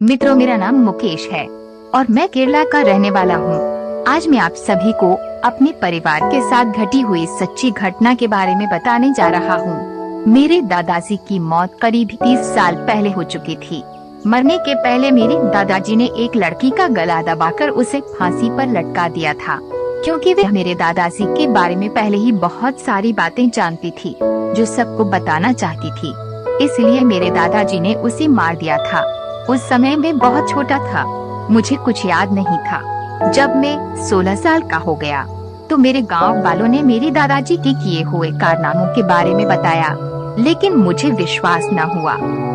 मित्रों, मेरा नाम मुकेश है और मैं केरला का रहने वाला हूँ। आज मैं आप सभी को अपने परिवार के साथ घटी हुई सच्ची घटना के बारे में बताने जा रहा हूँ। मेरे दादाजी की मौत करीब 30 साल पहले हो चुकी थी। मरने के पहले मेरे दादाजी ने एक लड़की का गला दबाकर उसे फांसी पर लटका दिया था, क्योंकि वे मेरे दादाजी के बारे में पहले ही बहुत सारी बातें जानती थी जो सबको बताना चाहती थी। इसलिए मेरे दादाजी ने उसे मार दिया था। उस समय मैं बहुत छोटा था, मुझे कुछ याद नहीं था। जब मैं 16 साल का हो गया तो मेरे गांव वालों ने मेरे दादाजी के किए हुए कारनामों के बारे में बताया, लेकिन मुझे विश्वास न हुआ।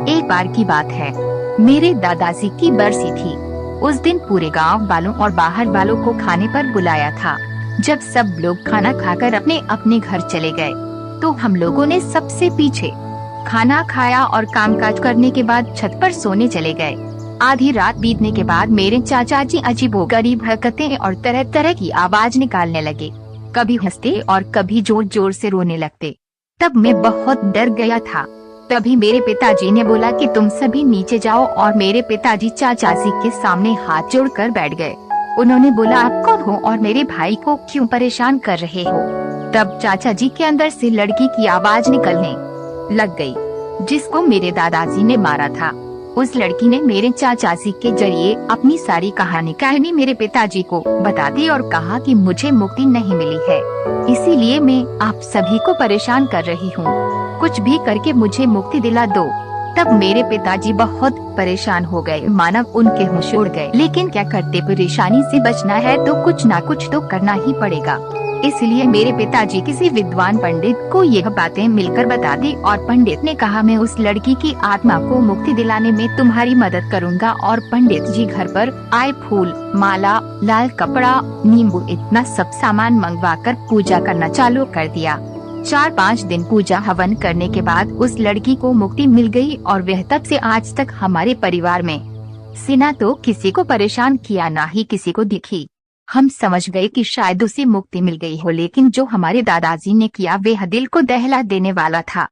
एक बार की बात है, मेरे दादाजी की बरसी थी। उस दिन पूरे गांव वालों और बाहर वालों को खाने पर बुलाया था। जब सब लोग खाना खाकर अपने अपने घर चले गए तो हम लोगों ने सबसे पीछे खाना खाया और कामकाज करने के बाद छत पर सोने चले गए। आधी रात बीतने के बाद मेरे चाचा जी अजीबोगरीब हरकतें और तरह तरह की आवाज निकालने लगे। कभी हंसते और कभी जोर जोर से रोने लगते। तब मैं बहुत डर गया था। तभी मेरे पिताजी ने बोला कि तुम सभी नीचे जाओ, और मेरे पिताजी चाचा जी के सामने हाथ जोड़कर बैठ गए। उन्होंने बोला, आप कौन हो और मेरे भाई को क्यों परेशान कर रहे हो? तब चाचा जी के अंदर से लड़की की आवाज निकलने लग गई, जिसको मेरे दादाजी ने मारा था। उस लड़की ने मेरे चाचा जी के जरिए अपनी सारी कहानी मेरे पिताजी को बता दी और कहा कि मुझे मुक्ति नहीं मिली है, इसीलिए मैं आप सभी को परेशान कर रही हूँ। कुछ भी करके मुझे मुक्ति दिला दो। तब मेरे पिताजी बहुत परेशान हो गए, मानव उनके होश उड़ गए। लेकिन क्या करते, परेशानी से बचना है तो कुछ ना कुछ तो करना ही पड़ेगा। इसलिए मेरे पिताजी किसी विद्वान पंडित को यह बातें मिलकर बता दी, और पंडित ने कहा, मैं उस लड़की की आत्मा को मुक्ति दिलाने में तुम्हारी मदद करूंगा। और पंडित जी घर पर आए, फूल, माला, लाल कपड़ा, नींबू, इतना सब सामान मंगवाकर पूजा करना चालू कर दिया। 4-5 दिन पूजा हवन करने के बाद उस लड़की को मुक्ति मिल गई, और वह तब से आज तक हमारे परिवार में से ना तो किसी को परेशान किया, ना ही किसी को दिखी। हम समझ गए कि शायद उसे मुक्ति मिल गई हो, लेकिन जो हमारे दादाजी ने किया वह दिल को दहला देने वाला था।